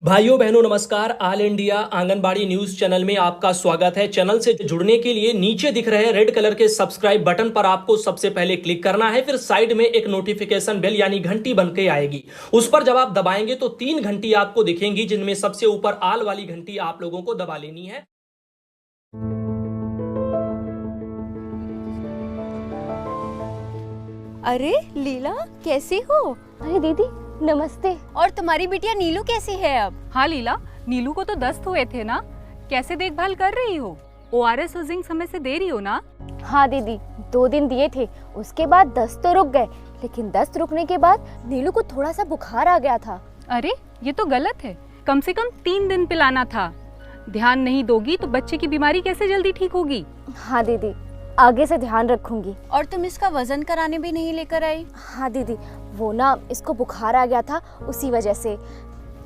भाइयों बहनों नमस्कार। All India anganwadi news channel में आपका स्वागत है। चैनल से जुड़ने के लिए नीचे दिख रहे रेड कलर के सब्सक्राइब बटन पर आपको सबसे पहले क्लिक करना है। फिर साइड में एक नोटिफिकेशन बेल यानी घंटी बन के आएगी, उस पर जब आप दबाएंगे तो 3 घंटी आपको दिखेंगी, जिनमें सबसे ऊपर ऑल वाली घंटी आप लोगों को दबा लेनी है। अरे लीला, कैसी हो? अरे दीदी नमस्ते। और तुम्हारी बिटिया नीलू कैसी है अब? हाँ लीला, नीलू को तो दस्त हुए थे ना, कैसे देखभाल कर रही हो? ORS और जिंक समय से दे रही हो ना? हाँ दीदी, 2 दिन दिए थे, उसके बाद दस्त तो रुक गए, लेकिन दस्त रुकने के बाद नीलू को थोड़ा सा बुखार आ गया था। अरे ये तो गलत है, कम से कम 3 दिन पिलाना था। ध्यान नहीं दोगी तो बच्चे की बीमारी कैसे जल्दी ठीक होगी? हाँ दीदी, आगे से ध्यान रखूंगी। और तुम इसका वजन कराने भी नहीं लेकर आई? हाँ दीदी, वो ना इसको बुखार आ गया था उसी वजह से।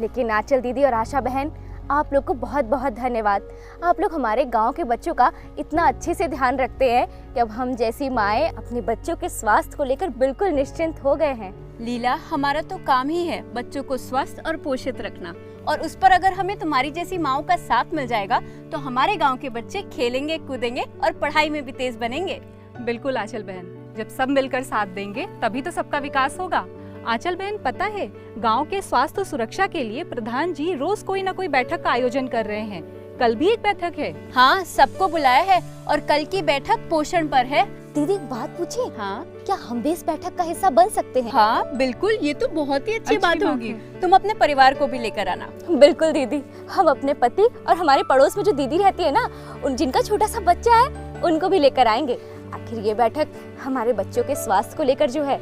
लेकिन आंचल दीदी और आशा बहन, आप लोग को बहुत बहुत धन्यवाद। आप लोग हमारे गांव के बच्चों का इतना अच्छे से ध्यान रखते हैं कि अब हम जैसी माएँ अपने बच्चों के स्वास्थ्य को लेकर बिल्कुल निश्चिंत हो गए हैं। लीला, हमारा तो काम ही है बच्चों को स्वस्थ और पोषित रखना, और उस पर अगर हमें तुम्हारी जैसी माओं का साथ मिल जाएगा तो हमारे गांव के बच्चे खेलेंगे, कूदेंगे और पढ़ाई में भी तेज बनेंगे। बिल्कुल आंचल बहन, जब सब मिलकर साथ देंगे तभी तो सबका विकास होगा। आंचल बहन, पता है गांव के स्वास्थ्य सुरक्षा के लिए प्रधान जी रोज कोई ना कोई बैठक का आयोजन कर रहे हैं। कल भी एक बैठक है। हाँ, सबको बुलाया है और कल की बैठक पोषण पर है। दीदी एक बात पूछे? हाँ, क्या हम भी इस बैठक का हिस्सा बन सकते हैं? हाँ बिल्कुल, ये तो बहुत ही अच्छी बात होगी। है। तुम अपने परिवार को भी लेकर आना। बिल्कुल दीदी, हम अपने पति और हमारे पड़ोस में जो दीदी रहती है ना, उन जिनका छोटा सा बच्चा है, उनको भी लेकर आएंगे। आखिर ये बैठक हमारे बच्चों के स्वास्थ्य को लेकर जो है।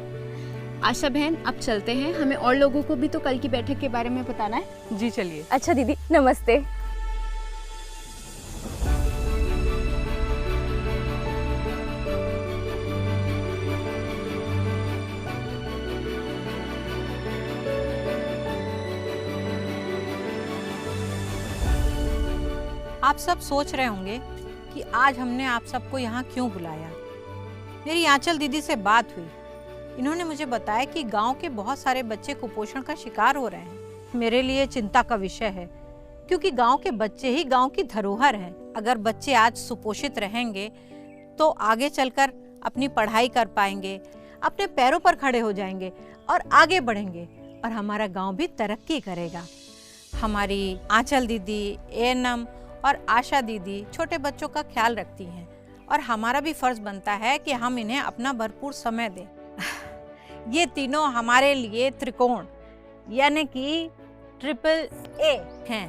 आशा बहन, अब चलते हैं, हमें और लोगों को भी तो कल की बैठक के बारे में बताना है। जी चलिए। अच्छा दीदी, नमस्ते। आप सब सोच रहे होंगे कि आज हमने आप सबको यहाँ क्यों बुलाया। मेरी आंचल दीदी से बात हुई, इन्होंने मुझे बताया कि गांव के बहुत सारे बच्चे कुपोषण का शिकार हो रहे हैं। मेरे लिए चिंता का विषय है, क्योंकि गांव के बच्चे ही गांव की धरोहर हैं। अगर बच्चे आज सुपोषित रहेंगे तो आगे चलकर अपनी पढ़ाई कर पाएंगे, अपने पैरों पर खड़े हो जाएंगे और आगे बढ़ेंगे, और हमारा गाँव भी तरक्की करेगा। हमारी आंचल दीदी, ANM और आशा दीदी छोटे बच्चों का ख्याल रखती हैं, और हमारा भी फर्ज बनता है कि हम इन्हें अपना भरपूर समय दें। ये तीनों हमारे लिए त्रिकोण यानी कि AAA हैं,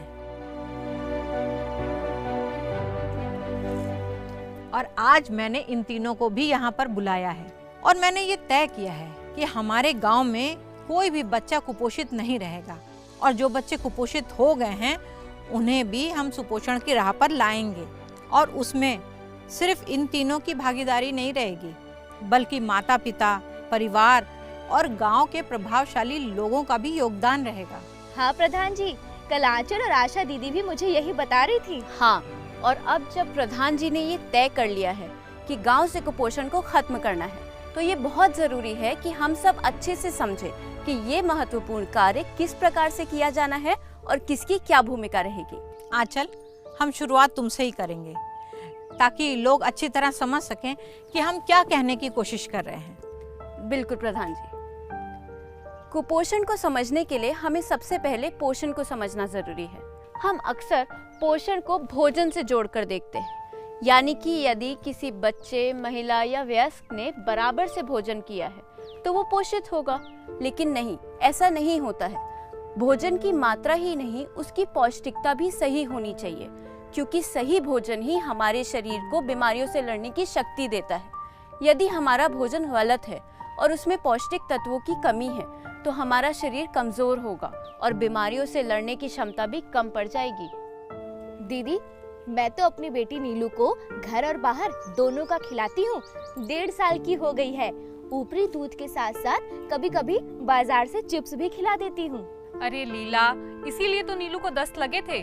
और आज मैंने इन तीनों को भी यहाँ पर बुलाया है, और मैंने ये तय किया है कि हमारे गांव में कोई भी बच्चा कुपोषित नहीं रहेगा, और जो बच्चे कुपोषित हो गए हैं उन्हें भी हम सुपोषण की राह पर लाएंगे। और उसमें सिर्फ इन तीनों की भागीदारी नहीं रहेगी, बल्कि माता पिता, परिवार और गांव के प्रभावशाली लोगों का भी योगदान रहेगा। हाँ प्रधान जी, कल आंचल और आशा दीदी भी मुझे यही बता रही थी। हाँ, और अब जब प्रधान जी ने ये तय कर लिया है कि गांव से कुपोषण को खत्म करना है, तो ये बहुत जरूरी है कि हम सब अच्छे से समझें कि ये महत्वपूर्ण कार्य किस प्रकार से किया जाना है और किसकी क्या भूमिका रहेगी। आंचल, हम शुरुआत तुमसे ही करेंगे, ताकि लोग अच्छी तरह समझ सकें कि हम क्या कहने की कोशिश कर रहे हैं। बिल्कुल प्रधान जी, कुपोषण को समझने के लिए हमें सबसे पहले पोषण को समझना जरूरी है। हम अक्सर पोषण को भोजन से जोड़कर देखते हैं, यानी कि यदि किसी बच्चे, महिला या वयस्क ने बराबर से भोजन किया है तो वो पोषित होगा, लेकिन नहीं, ऐसा नहीं होता है। भोजन की मात्रा ही नहीं, उसकी पौष्टिकता भी सही होनी चाहिए, क्योंकि सही भोजन ही हमारे शरीर को बीमारियों से लड़ने की शक्ति देता है। यदि हमारा भोजन गलत है और उसमें पौष्टिक तत्वों की कमी है तो हमारा शरीर कमजोर होगा और बीमारियों से लड़ने की क्षमता भी कम पड़ जाएगी। दीदी, मैं तो अपनी बेटी नीलू को घर और बाहर दोनों का खिलाती हूँ। 1.5 साल की हो गई है। ऊपरी दूध के साथ साथ कभी कभी बाजार से चिप्स भी खिला देती हूँ। अरे लीला, इसीलिए तो नीलू को दस्त लगे थे।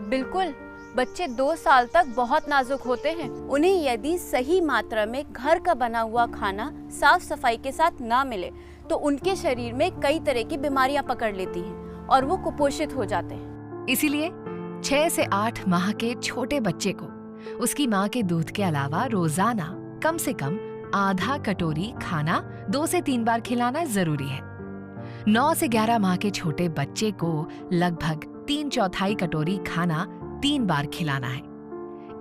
बिल्कुल, बच्चे 2 साल तक बहुत नाजुक होते हैं। उन्हें यदि सही मात्रा में घर का बना हुआ खाना साफ सफाई के साथ ना मिले तो उनके शरीर में कई तरह की बीमारियां पकड़ लेती हैं और वो कुपोषित हो जाते हैं। इसीलिए 6 से 8 माह के छोटे बच्चे को उसकी माँ के दूध के अलावा रोजाना कम से कम आधा कटोरी खाना 2 से 3 बार खिलाना जरूरी है। 9 से 11 माह के छोटे बच्चे को लगभग 3/4 कटोरी खाना 3 बार खिलाना है।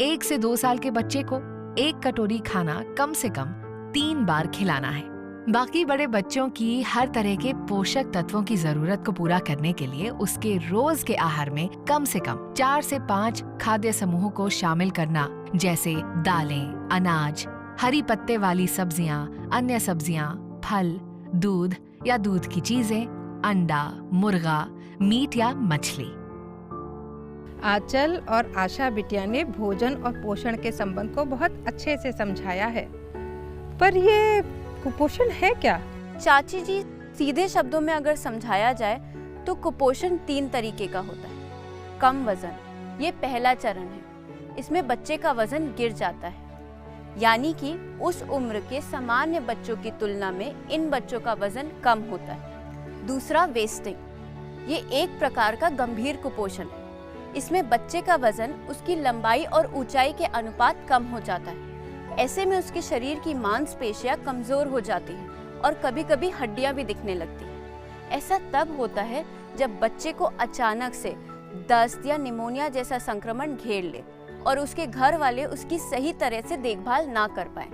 1 से 2 साल के बच्चे को 1 कटोरी खाना कम से कम 3 बार खिलाना है। बाकी बड़े बच्चों की हर तरह के पोषक तत्वों की जरूरत को पूरा करने के लिए उसके रोज के आहार में कम से कम 4 से 5 खाद्य समूहों को शामिल करना, जैसे दालें, अनाज, हरी पत्ते वाली सब्जियां, अन्य सब्जियां, फल, दूध या दूध की चीजें, अंडा, मुर्गा, मीट या मछली। आंचल और आशा बिटिया ने भोजन और पोषण के संबंध को बहुत अच्छे से समझाया है, पर ये कुपोषण है क्या? चाची जी, सीधे शब्दों में अगर समझाया जाए तो कुपोषण 3 तरीके का होता है। कम वजन, ये पहला चरण है। इसमें बच्चे का वजन गिर जाता है, यानी कि उस उम्र के सामान्य बच्चों की तुलना में इन बच्चों का वजन कम होता है। दूसरा वेस्टिंग, ये एक प्रकार का गंभीर कुपोषण है। इसमें बच्चे का वजन उसकी लंबाई और ऊंचाई के अनुपात कम हो जाता है। ऐसे में उसके शरीर की मांसपेशियां कमजोर हो जाती हैं और कभी-कभी हड्डियां भी दिखने लगती हैं। ऐसा तब होता है जब बच्चे को अचानक से दस्त या निमोनिया जैसा संक्रमण घेर ले और उसके घर वाले उसकी सही तरह से देखभाल ना कर पाए।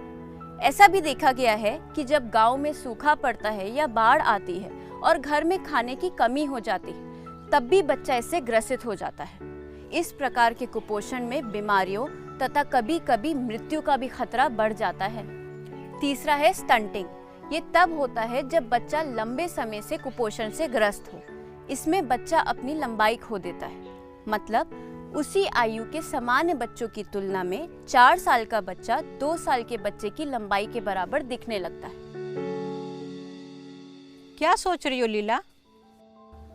ऐसा भी देखा गया है कि जब गांव में सूखा पड़ता है या बाढ़ आती है और घर में खाने की कमी हो जाती है, तब भी बच्चा इससे ग्रसित हो जाता है। इस प्रकार के कुपोषण में बीमारियों तथा कभी-कभी मृत्यु का भी खतरा बढ़ जाता है। तीसरा है स्टंटिंग। ये तब होता है जब बच्चा लंबे समय से कुपोषण से ग्रस्त हो। इसमें बच्चा अपनी लंबाई खो देता है, मतलब उसी आयु के सामान्य बच्चों की तुलना में 4 साल का बच्चा 2 साल के बच्चे की लंबाई के बराबर दिखने लगता है। क्या सोच रही हो लीला?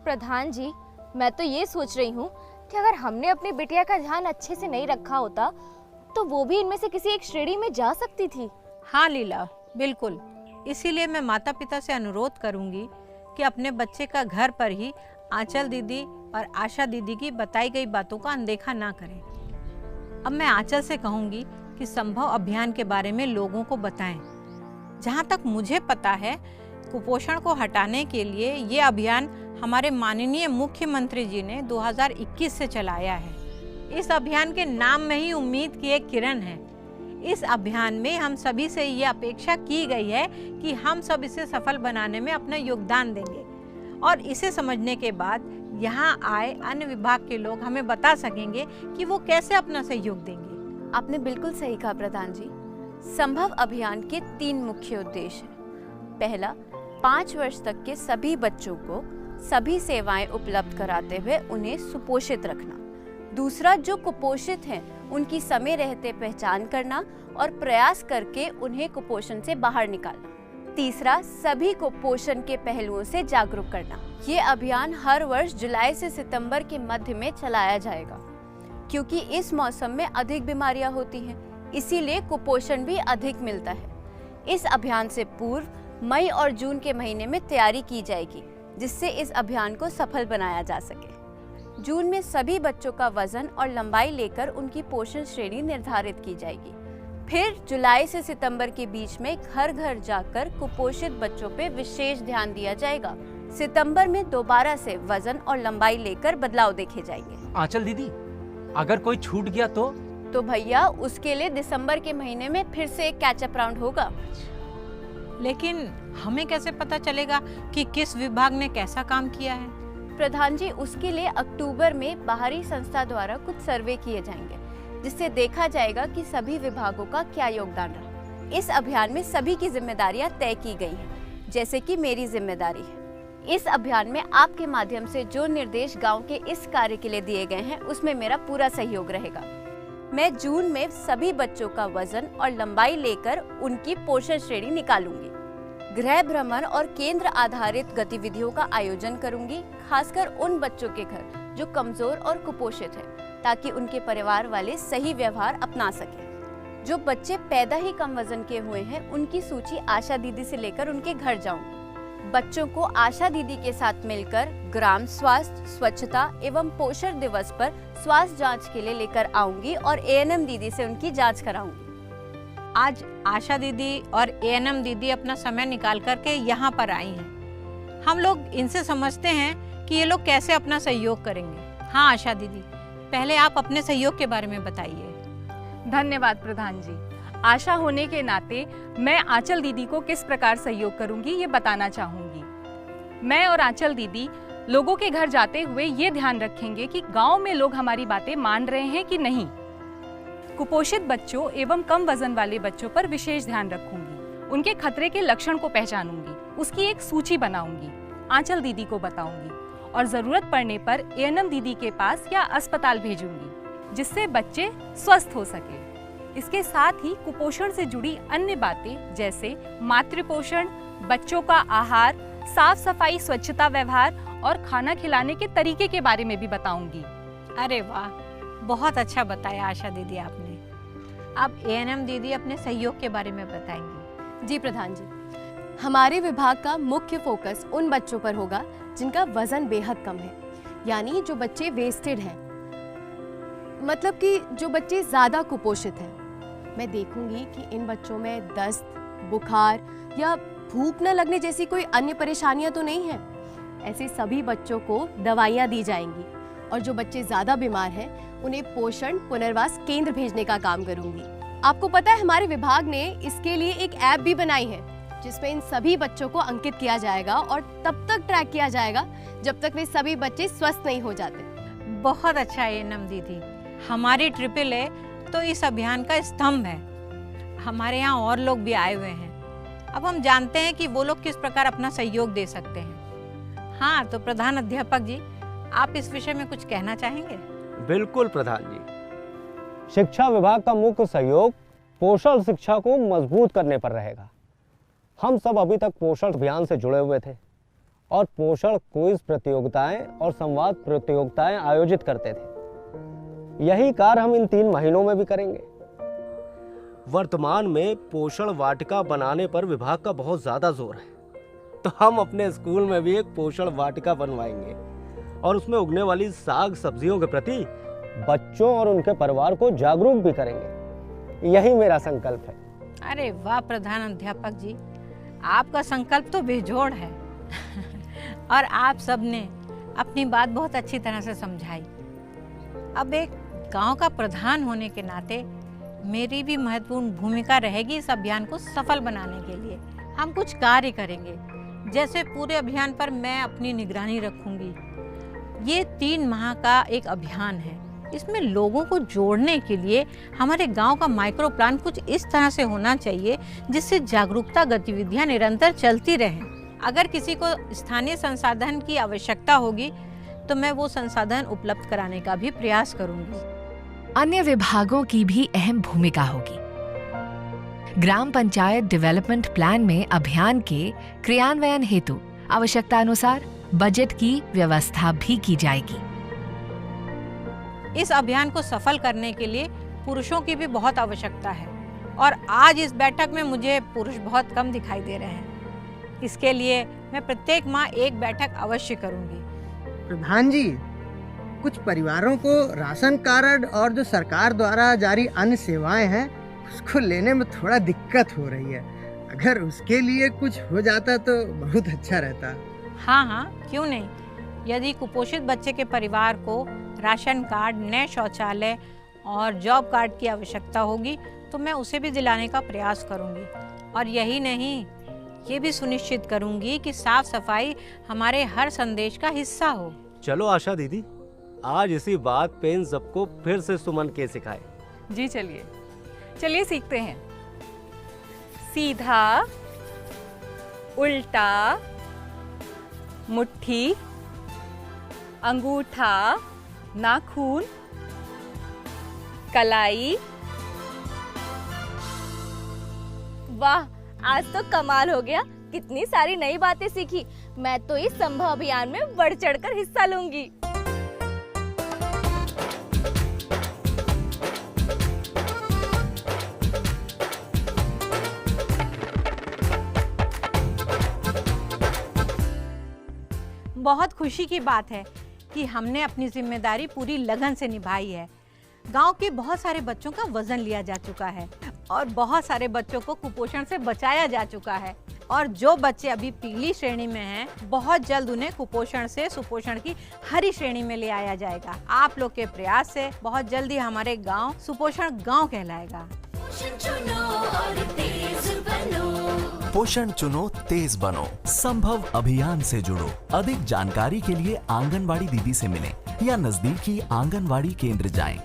प्रधान जी, मैं तो ये सोच रही हूँ कि अगर हमने अपनी बिटिया का ध्यान अच्छे से नहीं रखा होता तो वो भी इनमें से किसी एक श्रेणी में जा सकती थी। हाँ लीला, बिल्कुल। इसीलिए मैं माता पिता से अनुरोध करूंगी कि अपने बच्चे का घर पर ही आंचल दीदी और आशा दीदी की बताई गई बातों का अनदेखा ना करें। अब मैं आंचल से कहूंगी कि संभव अभियान के बारे में लोगों को बताएं। जहाँ तक मुझे पता है, कुपोषण को हटाने के लिए ये अभियान हमारे माननीय मुख्यमंत्री जी ने 2021 से चलाया है। इस अभियान के नाम में ही उम्मीद की एक किरण है। इस अभियान में हम सभी से ये अपेक्षा की गई है कि हम सब इसे सफल बनाने में अपना योगदान देंगे और इसे समझने के बाद यहाँ आए अन्य विभाग के लोग हमें बता सकेंगे कि वो कैसे अपना सहयोग देंगे। आपने बिल्कुल सही कहा प्रधान जी। संभव अभियान के 3 मुख्य उद्देश्य हैं। पहला, 5 वर्ष तक के सभी बच्चों को सभी सेवाएं उपलब्ध कराते हुए उन्हें सुपोषित रखना। दूसरा, जो कुपोषित हैं उनकी समय रहते पहचान करना और प्रयास करके उन्हें कुपोषण से बाहर निकालना। तीसरा, सभी को पोषण के पहलुओं से जागरूक करना। ये अभियान हर वर्ष जुलाई से सितंबर के मध्य में चलाया जाएगा, क्योंकि इस मौसम में अधिक बीमारियां होती हैं, इसीलिए कुपोषण भी अधिक मिलता है। इस अभियान से पूर्व मई और जून के महीने में तैयारी की जाएगी, जिससे इस अभियान को सफल बनाया जा सके। जून में सभी बच्चों का वजन और लंबाई लेकर उनकी पोषण श्रेणी निर्धारित की जाएगी। फिर जुलाई से सितंबर के बीच में घर घर जाकर कुपोषित बच्चों पे विशेष ध्यान दिया जाएगा। सितंबर में दोबारा से वजन और लंबाई लेकर बदलाव देखे जाएंगे। आंचल दीदी, अगर कोई छूट गया तो भैया उसके लिए दिसंबर के महीने में फिर से एक कैचअप राउंड होगा। लेकिन हमें कैसे पता चलेगा कि किस विभाग ने कैसा काम किया है? प्रधान जी, उसके लिए अक्टूबर में बाहरी संस्था द्वारा कुछ सर्वे किए जाएंगे, जिससे देखा जाएगा कि सभी विभागों का क्या योगदान रहा। इस अभियान में सभी की जिम्मेदारियां तय की गई हैं, जैसे कि मेरी जिम्मेदारी है। इस अभियान में आपके माध्यम से जो निर्देश गांव के इस कार्य के लिए दिए गए हैं, उसमें मेरा पूरा सहयोग रहेगा। मैं जून में सभी बच्चों का वजन और लंबाई लेकर उनकी पोषण श्रेणी निकालूंगी। गृह भ्रमण और केंद्र आधारित गतिविधियों का आयोजन करूंगी, खासकर उन बच्चों के घर जो कमजोर और कुपोषित हैं, ताकि उनके परिवार वाले सही व्यवहार अपना सकें। जो बच्चे पैदा ही कम वजन के हुए हैं, उनकी सूची आशा दीदी से लेकर उनके घर जाऊंगी। बच्चों को आशा दीदी के साथ मिलकर ग्राम स्वास्थ्य, स्वच्छता एवं पोषण दिवस पर स्वास्थ्य जांच के लिए लेकर आऊंगी और एएनएम दीदी से उनकी जांच कराऊंगी। आज आशा दीदी और एएनएम दीदी अपना समय निकाल करके यहाँ पर आई हैं। हम लोग इनसे समझते हैं कि ये लोग कैसे अपना सहयोग करेंगे। हाँ आशा दीदी, पहले आप अपने सहयोग के बारे में बताइए। धन्यवाद प्रधान जी। आशा होने के नाते मैं आंचल दीदी को किस प्रकार सहयोग करूंगी ये बताना चाहूंगी। मैं और आंचल दीदी लोगों के घर जाते हुए ये ध्यान रखेंगे कि गांव में लोग हमारी बातें मान रहे हैं कि नहीं। कुपोषित बच्चों एवं कम वजन वाले बच्चों पर विशेष ध्यान रखूंगी। उनके खतरे के लक्षण को पहचानूंगी, उसकी एक सूची बनाऊंगी, आंचल दीदी को बताऊंगी और जरूरत पड़ने पर एएनएम दीदी के पास या अस्पताल भेजूंगी, जिससे बच्चे स्वस्थ हो सके। इसके साथ ही कुपोषण से जुड़ी अन्य बातें जैसे मातृपोषण, बच्चों का आहार, साफ सफाई, स्वच्छता व्यवहार और खाना खिलाने के तरीके के बारे में भी बताऊंगी। अरे वाह, बहुत अच्छा बताया आशा दीदी आपने। अब एएनएम दीदी अपने सहयोग के बारे में बताएंगी। जी प्रधान जी, हमारे विभाग का मुख्य फोकस उन बच्चों पर होगा जिनका वजन बेहद कम है, यानी जो बच्चे वेस्टेड हैं, मतलब कि जो बच्चे ज़्यादा कुपोषित हैं। मैं देखूंगी कि इन बच्चों में दस्त, बुखार या भूख न लगने जैसी कोई अन्य परेशानियां तो नहीं है। ऐसे सभी बच्चों को दवाइयां दी जाएंगी और जो बच्चे ज़्यादा बीमार हैं उन्हें पोषण पुनर्वास केंद्र भेजने का काम करूंगी। आपको पता है हमारे विभाग ने इसके लिए एक ऐप भी बनाई है जिसमें इन सभी बच्चों को अंकित किया जाएगा और तब तक ट्रैक किया जाएगा जब तक वे सभी बच्चे स्वस्थ नहीं हो जाते। बहुत अच्छा एएनएम दीदी, हमारी AAA तो इस अभियान का स्तंभ है। हमारे यहाँ और लोग भी आए हुए हैं। अब हम जानते हैं कि वो लोग किस प्रकार अपना सहयोग दे सकते हैं। हाँ, तो प्रधान अध्यापक जी, आप इस विषय में कुछ कहना चाहेंगे? बिल्कुल प्रधान जी। शिक्षा विभाग का मुख्य सहयोग पोषण शिक्षा को मजबूत करने पर रहेगा। हम सब अभी तक पोषण अभियान से जुड़े हुए थे और पोषण क्विज प्रतियोगिताएं और संवाद प्रतियोगिताएं आयोजित करते थे। यही कार्य हम इन 3 महीनों में भी करेंगे। वर्तमान में पोषण वाटिका बनाने पर विभाग का बहुत ज्यादा जोर है, तो हम अपने स्कूल में भी एक पोषण वाटिका बनवाएंगे और उसमें उगने वाली साग सब्जियों के प्रति बच्चों और उनके परिवार को जागरूक भी करेंगे। यही मेरा संकल्प है। अरे वाह प्रधान अध्यापक जी, आपका संकल्प तो बेजोड़ है और आप सबने अपनी बात बहुत अच्छी तरह से समझाई। अब एक गांव का प्रधान होने के नाते मेरी भी महत्वपूर्ण भूमिका रहेगी इस अभियान को सफल बनाने के लिए। हम कुछ कार्य करेंगे, जैसे पूरे अभियान पर मैं अपनी निगरानी रखूंगी। ये 3 माह का एक अभियान है। इसमें लोगों को जोड़ने के लिए हमारे गांव का माइक्रो प्लान कुछ इस तरह से होना चाहिए जिससे जागरूकता गतिविधियां निरंतर चलती रहें। अगर किसी को स्थानीय संसाधन की आवश्यकता होगी तो मैं वो संसाधन उपलब्ध कराने का भी प्रयास करूंगी। अन्य विभागों की भी अहम भूमिका होगी। ग्राम पंचायत डेवलपमेंट प्लान में अभियान के क्रियान्वयन हेतु आवश्यकता अनुसार बजट की व्यवस्था भी की जाएगी। इस अभियान को सफल करने के लिए पुरुषों की भी बहुत आवश्यकता है और आज इस बैठक में मुझे पुरुष बहुत कम दिखाई दे रहे हैं। इसके लिए मैं प्रत्येक माह एक बैठक अवश्य करूंगी। प्रधान जी, कुछ परिवारों को राशन कार्ड और जो सरकार द्वारा जारी अन्य सेवाएं हैं उसको लेने में थोड़ा दिक्कत हो रही है। अगर उसके लिए कुछ हो जाता तो बहुत अच्छा रहता। हाँ, क्यों नहीं। यदि कुपोषित बच्चे के परिवार को राशन कार्ड, नए शौचालय और जॉब कार्ड की आवश्यकता होगी तो मैं उसे भी दिलाने का प्रयास करूंगी। और यही नहीं, ये भी सुनिश्चित करूंगी कि साफ सफाई हमारे हर संदेश का हिस्सा हो। चलो आशा दीदी, आज इसी बात पे इन सबको फिर से सुमन के सिखाए। जी चलिए सीखते हैं। सीधा, उल्टा, मुट्ठी, अंगूठा, नाखून, कलाई। वाह, आज तो कमाल हो गया। कितनी सारी नई बातें सीखी। मैं तो इस संभव अभियान में बढ़ चढ़कर हिस्सा लूंगी। बहुत खुशी की बात है कि हमने अपनी जिम्मेदारी पूरी लगन से निभाई है। गांव के बहुत सारे बच्चों का वजन लिया जा चुका है और बहुत सारे बच्चों को कुपोषण से बचाया जा चुका है। और जो बच्चे अभी पीली श्रेणी में हैं, बहुत जल्द उन्हें कुपोषण से सुपोषण की हरी श्रेणी में ले आया जाएगा। आप लोग के प्रयास से बहुत जल्दी हमारे गांव सुपोषण गांव कहलाएगा। पोषण चुनो तेज बनो संभव अभियान से जुड़ो। अधिक जानकारी के लिए आंगनवाड़ी दीदी से मिलें या नजदीकी आंगनवाड़ी केंद्र जाएं।